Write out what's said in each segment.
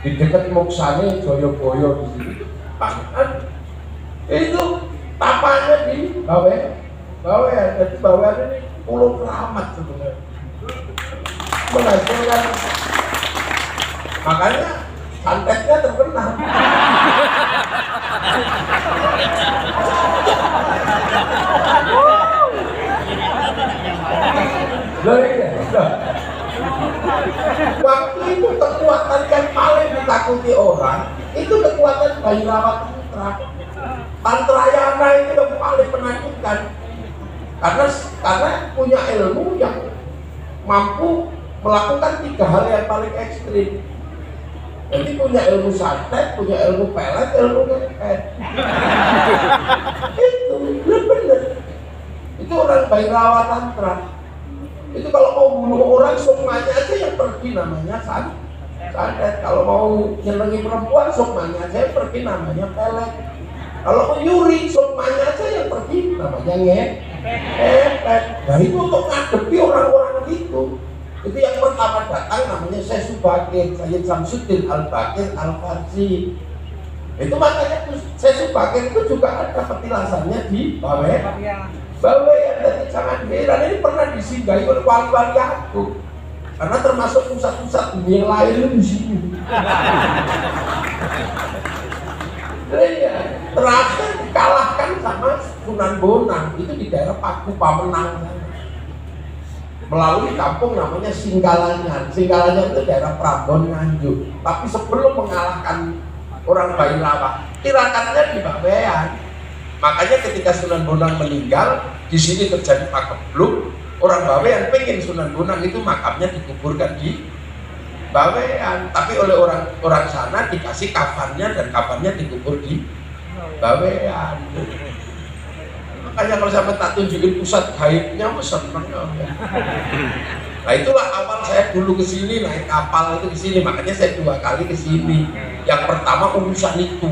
di dekat Moksane Joyoboyo di sini itu tapanya di Bawean. Jadi Bawean ini pulau keramat sebenarnya, menghasilkan, makanya santetnya terkenal. Waktu itu kekuatan yang paling ditakuti orang itu kekuatan Bairawat Tantrayana itu yang paling menakutkan karena punya ilmu yang mampu melakukan 3 hal yang paling ekstrim. Jadi punya ilmu santet, punya ilmu pelet, ilmu ngepet. Itu benar-benar. Itu orang Bairawat Tantra. Itu kalau mau bunuh orang sukmanya aja yang pergi namanya santet. Kalau mau nyenengi perempuan sukmanya aja yang pergi namanya pelet. Kalau mau nyuri sukmanya aja yang pergi namanya ngepet. Nah itu untuk ngadepi orang-orang gitu. Itu yang pertama datang namanya Syekh Subakir, Sayyid Samsuddin Al-Bakir Al-Farsi. Itu makanya Syekh Subakir itu juga ada petilasannya di Bawean. Jadi jangan heran, ini pernah disinggahi oleh wali-wali aku. Karena termasuk pusat-pusat dunia lain itu di sini. Terakhir dikalahkan sama Sunan Bonang itu di daerah Paku Pamenang. Melalui kampung namanya Singgalanyan. Singgalanyan itu daerah Prambon Nganjuk. Tapi sebelum mengalahkan orang Bairawat, tirakannya di Bawean. Makanya ketika Sunan Bonang meninggal, di sini terjadi pakebluk. Orang Bawean pengen Sunan Bonang itu makamnya dikuburkan di Bawean, tapi oleh orang sana dikasih kafannya dan kafannya dikubur di Bawean. Makanya kalau sampai tak tunjukin pusat gaibnya, seneng ya. Nah itulah awal saya dulu ke sini naik kapal itu ke sini, makanya saya 2 kali ke sini. Yang pertama urusan itu.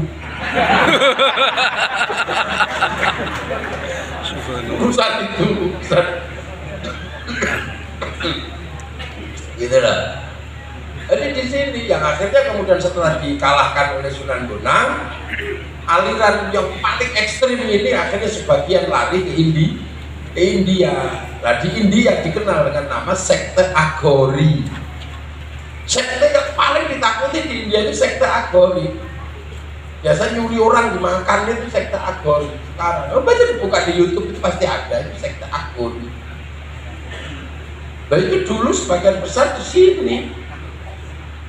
urusan. Gitu lah. Jadi di sini yang akhirnya kemudian setelah dikalahkan oleh Sunan Bonang, aliran yang paling ekstrim ini akhirnya sebagian lari ke India. Nah di India dikenal dengan nama sekte Aghori. Sekte yang paling ditakuti di India itu sekte Aghori. Biasa nyuri orang dimakan itu sekte Aghori. Sekarang baca dibuka di YouTube itu pasti ada itu sekte Aghori. Nah itu dulu sebagian besar di sini.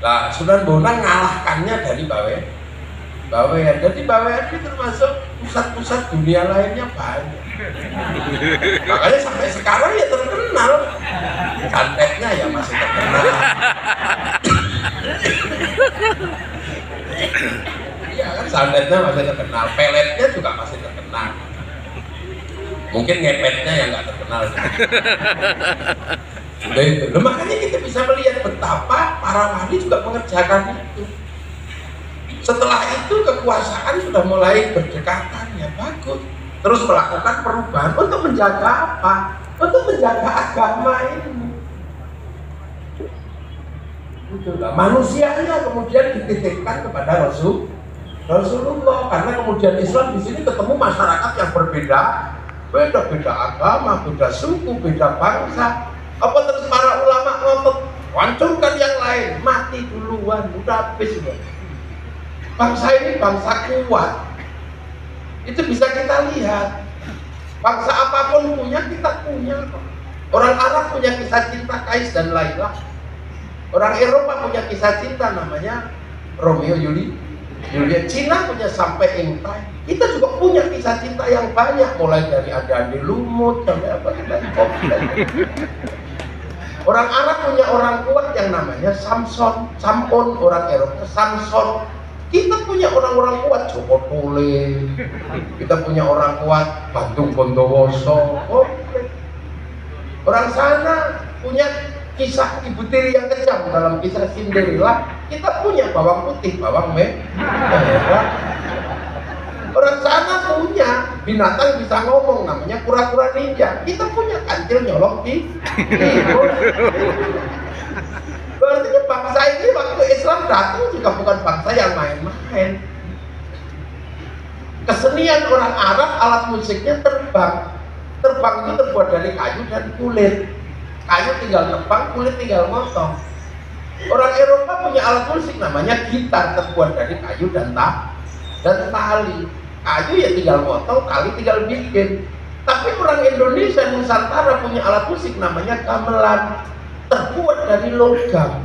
Nah Sunan Bonang ngalahkannya dari Bawean. Jadi Bawean itu termasuk pusat-pusat dunia lainnya banyak. Makanya sampai sekarang ya terkenal. Santetnya ya masih terkenal. Iya kan, santetnya masih terkenal, peletnya juga masih terkenal. Mungkin ngepetnya yang nggak terkenal. Udah itu. Nah, makanya kita bisa melihat betapa para wali juga mengerjakan itu. Setelah itu kekuasaan sudah mulai berdekatan, ya bagus. Terus melakukan perubahan untuk menjaga apa? Untuk menjaga agama ini. Itulah manusianya kemudian dititipkan kepada Rasulullah, karena kemudian Islam di sini ketemu masyarakat yang berbeda, beda agama, beda suku, beda bangsa. Apa terus para ulama ngotot hancurkan yang lain, mati duluan, udah habis ya. Bangsa ini bangsa kuat, itu bisa kita lihat. Bangsa apapun punya, kita punya. Orang Arab punya kisah cinta Kais dan Laila. Orang Eropa punya kisah cinta namanya Romeo Juliet. Cina punya sampai Ingtai. Kita juga punya kisah cinta yang banyak, mulai dari Ade Lumut sampai apa Orang Arab punya orang kuat yang namanya Samson, orang Eropa Samson. Kita punya orang-orang kuat, Joko Tole. Kita punya orang kuat, Bandung Bondowoso. Orang sana punya kisah ibu tiri yang kejam dalam kisah Cinderella. Kita punya bawang putih, bawang merah. Orang sana punya binatang bisa ngomong namanya kura-kura ninja. Kita punya kancil nyolong di Berarti bangsa ini waktu Islam datang juga bukan bangsa yang main-main. Kesenian orang Arab, alat musiknya terbang. Terbang itu terbuat dari kayu dan kulit. Kayu tinggal nebang, kulit tinggal motong. Orang Eropa punya alat musik namanya gitar, terbuat dari kayu dan tali. Kayu ya tinggal motong, tali tinggal bikin. Tapi orang Indonesia Nusantara punya alat musik namanya gamelan, terbuat dari logam.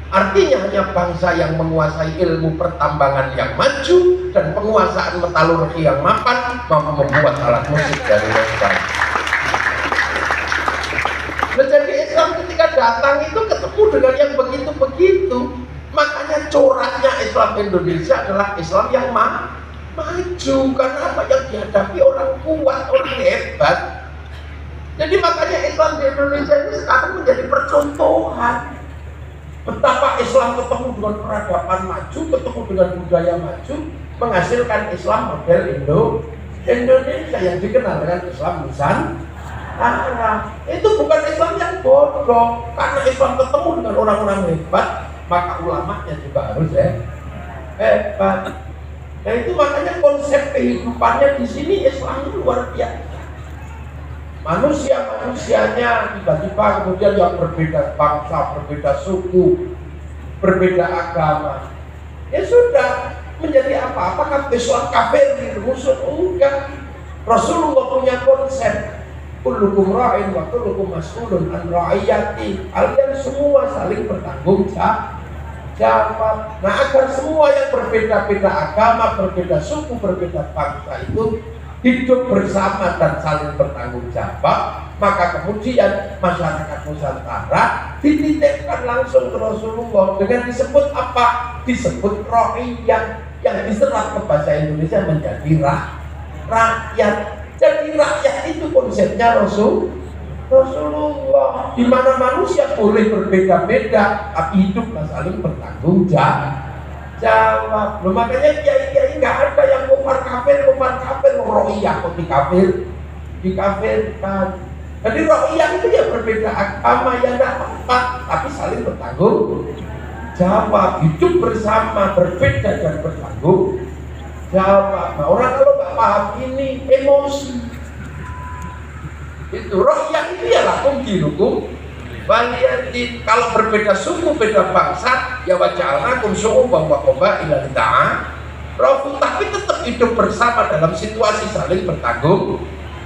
Artinya hanya bangsa yang menguasai ilmu pertambangan yang maju dan penguasaan metalurgi yang mapan mampu membuat alat musik dari logam. Menjadi Islam ketika datang itu ketemu dengan yang begitu-begitu. Makanya coraknya Islam Indonesia adalah Islam yang maju. Karena apa? Yang dihadapi orang kuat, orang hebat. Jadi makanya Islam di Indonesia ini sekarang menjadi percontohan. Betapa Islam ketemu dengan peradaban maju, ketemu dengan budaya maju, menghasilkan Islam model Indonesia yang dikenal dengan Islam Nusantara. Itu bukan Islam yang bodoh, karena Islam ketemu dengan orang-orang hebat, maka ulamanya juga harus hebat. Nah itu makanya konsep kehidupannya di sini Islam itu luar biasa. Manusianya tiba-tiba kemudian yang berbeda bangsa, berbeda suku, berbeda agama. Ya sudah, menjadi apa? Apakah Islam kafir musuh? Enggak. Rasulullah punya konsep kullukum ra'in wa kullukum mas'ulun an ra'iyati. Kalian semua saling bertanggung jawab. Nah, agar semua yang berbeda-beda agama, berbeda suku, berbeda bangsa itu hidup bersama dan saling bertanggung jawab, maka kemudian masyarakat Nusantara dititipkan langsung ke Rasulullah dengan disebut apa? Disebut ra'iyah, yang diserap ke bahasa Indonesia menjadi rakyat. Jadi rakyat itu konsepnya Rasulullah, di mana manusia boleh berbeda-beda tapi hiduplah saling bertanggung jawab. Loh, makanya kiai-kiai nggak ada yang kufar kafir, ro'iyah kok dikafirkan. Jadi ro'iyah itu ya berbeda agama ya nggak apa-apa, tapi saling bertanggung jawab, hidup bersama, berbeda dan bertanggung jawab. Nah, orang kalau nggak paham ini emosi. Itu ro'iyah itu ya lakum dinukum waliyadin. Kalau berbeda suku, beda bangsa, ya waja'alnakum syu'uban wa qabaila lita'arafu, tapi tetap hidup bersama dalam situasi saling bertanggung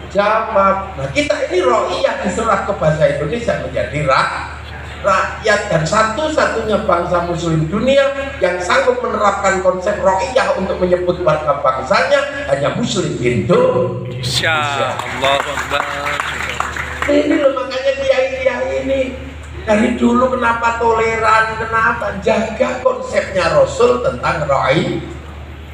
jawab. Nah, kita ini ro'iyah diserap ke bahasa Indonesia menjadi rakyat, dan satu-satunya bangsa muslim dunia yang sanggup menerapkan konsep ro'iyah untuk menyebut warga bangsanya hanya muslim Indonesia. Allah Akbar. Ini loh, makanya kiai-kiai ini dari dulu kenapa toleran, kenapa jaga konsepnya Rasul tentang ro'iyah.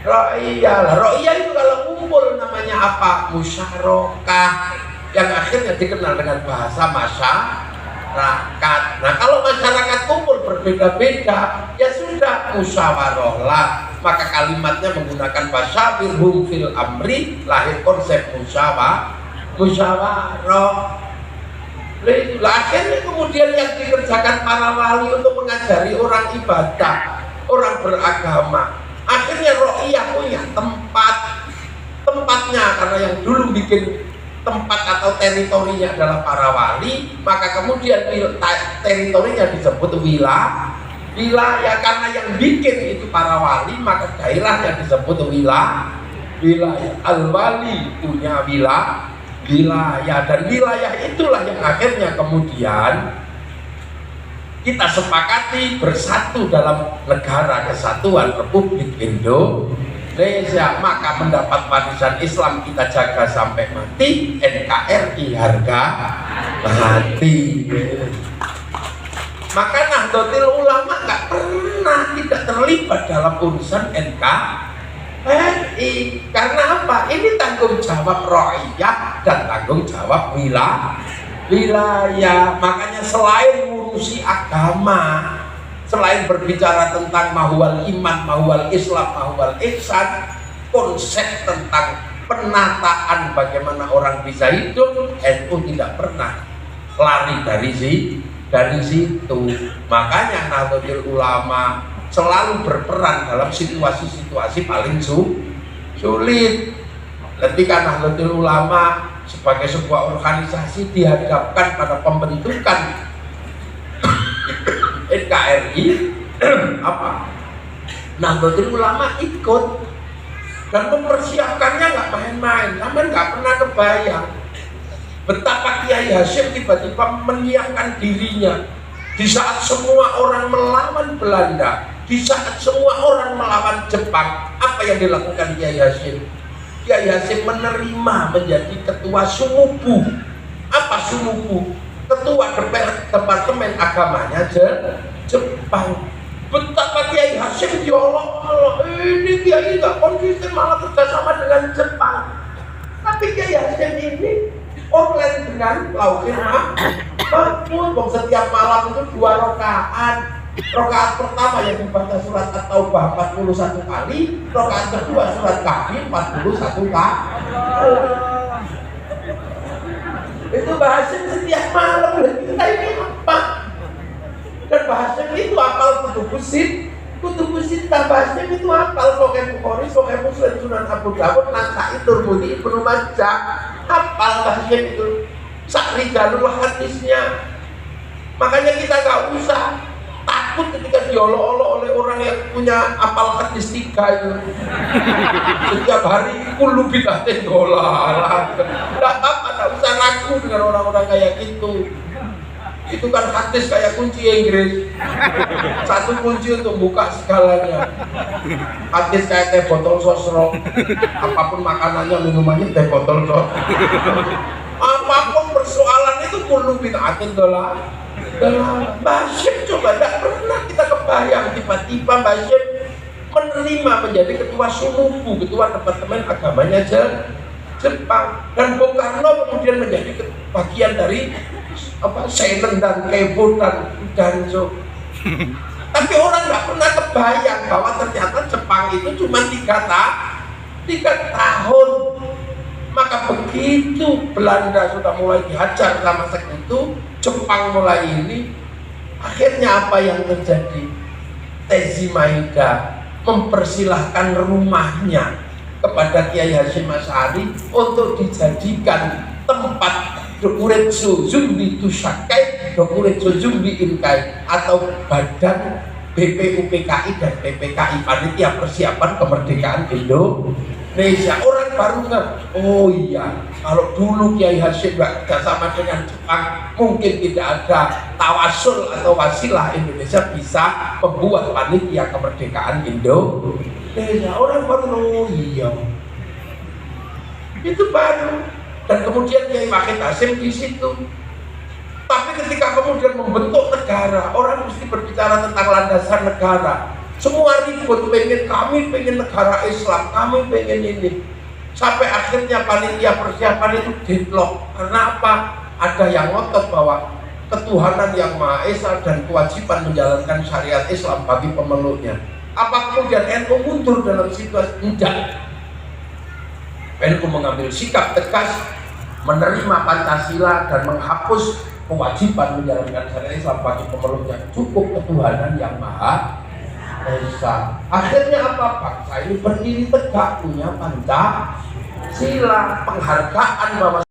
Ro'iyah itu kalau kumpul namanya apa? Musyarakah, yang akhirnya dikenal dengan bahasa masyarakat. Nah, kalau masyarakat kumpul berbeda-beda, ya sudah musyawarahlah. Maka kalimatnya menggunakan basyawirhum fil amri, lahir konsep musyawarah. Akhirnya kemudian yang dikerjakan para wali untuk mengajari orang ibadah, orang beragama, akhirnya ro'iyah punya tempatnya, karena yang dulu bikin tempat atau teritorinya adalah para wali, maka kemudian teritorinya disebut wilayah, karena yang bikin itu para wali, maka daerahnya disebut wilayah. Al-wali punya wilayah, dan wilayah itulah yang akhirnya kemudian kita sepakati bersatu dalam negara kesatuan Republik Indonesia. Maka mendapat warisan Islam kita jaga sampai mati, NKRI harga mati. Maka Nahdlatul Ulama nggak pernah tidak terlibat dalam urusan NKRI. Karena apa? Ini tanggung jawab ro'iyah dan tanggung jawab wilayah. Makanya selain ngurusi agama, selain berbicara tentang mahwal iman, mahwal Islam, mahwal ihsan, konsep tentang penataan bagaimana orang bisa hidup, NU tidak pernah lari dari situ. Makanya Nahdlatul Ulama selalu berperan dalam situasi-situasi paling sulit. Ketika Nahdlatul Ulama sebagai sebuah organisasi dihadapkan pada pembentukan NKRI, apa? Nahdlatul Ulama ikut dan mempersiapkannya nggak main-main. Namun nggak pernah kebayang betapa Kiai Hasyim tiba-tiba menyiapkan dirinya di saat semua orang melawan Belanda, di saat semua orang melawan Jepang. Apa yang dilakukan Kiai Hasyim? Kiai Hasyim menerima menjadi ketua Sumubu. Apa Sumubu? Ketua Departemen Agamanya Jepang. Betapa Kiai Hasyim diolok-olok, ini Kiai nggak konsisten malah kerjasama dengan Jepang. Tapi Kiai Hasyim ini online dengan Lauhir Mahfuz. Setiap malam itu 2 rakaat. Rakaat pertama yang membaca surat At-Taubah 41 kali, rakaat kedua surat Kahfi 41 kali. Itu bahasa setiap malam. Kita ini apa? Dan bahasa itu apal kutub busit bahasa itu apal Sahih Bukhari, Sahih Muslim, Sunan Abu Dawud, Nasa'i, Tirmidzi, Ibnu Majah. Apal bahasa itu. Sakri jalur hadisnya. Makanya kita nggak usah takut ketika diolok-olok oleh orang yang punya apal hadis 3 itu. Setiap hari kullu bid'atin dolalah. Nggak apa-apa, nggak usah ragu dengan orang-orang kayak gitu. Itu kan hadis kayak kunci Inggris, satu kunci untuk buka segalanya. Hadis kayak teh botol sosro, apapun makanannya, minumannya teh botol sosro. Apapun persoalan itu kullu bid'atin dolalah. Mbah Hasyim coba tidak pernah kita kebayang tiba-tiba Mbah Hasyim menerima menjadi ketua Sumubu, ketua Departemen Agamanya Jepang, dan Bung Karno kemudian menjadi bagian dari Senen dan Kebo dan Danzo. Tapi orang nggak pernah kebayang bahwa ternyata Jepang itu cuma 3 tahun. Maka begitu Belanda sudah mulai dihajar sama segitu, Jepang mulai ini, akhirnya apa yang terjadi? Tezi Maida mempersilahkan rumahnya kepada Kiai Hasyim Asy'ari untuk dijadikan tempat Dokuretsu Zumbi Tusakai, Dokuretsu Zumbi Inkai, atau Badan BPUPKI dan PPKI, Panitia Persiapan Kemerdekaan Indonesia. Orang baru nggak, oh iya, kalau dulu Kiai Hasyim nggak kerjasama dengan Jepang, mungkin tidak ada tawasul atau wasilah Indonesia bisa membuat Panitia Kemerdekaan Indonesia. Orang baru, oh iya, itu baru. Dan kemudian Kiai Wahid Hasyim di situ. Tapi ketika kemudian membentuk negara, orang mesti berbicara tentang landasan negara. Semua ribut, kami pengen negara Islam, kami pengen ini. Sampai akhirnya panitia persiapan itu deadlock. Karena apa? Ada yang ngotot bahwa ketuhanan yang Maha Esa dan kewajiban menjalankan syariat Islam bagi pemeluknya. Apa kemudian NU mundur dalam situasi? Tidak. NU mengambil sikap tegas, menerima Pancasila dan menghapus kewajiban menjalankan syariat Islam bagi pemeluknya. Cukup ketuhanan yang Maha Esa. Akhirnya apa? Bangsa ini berdiri tegak, punya Pancasila, penghargaan bahwa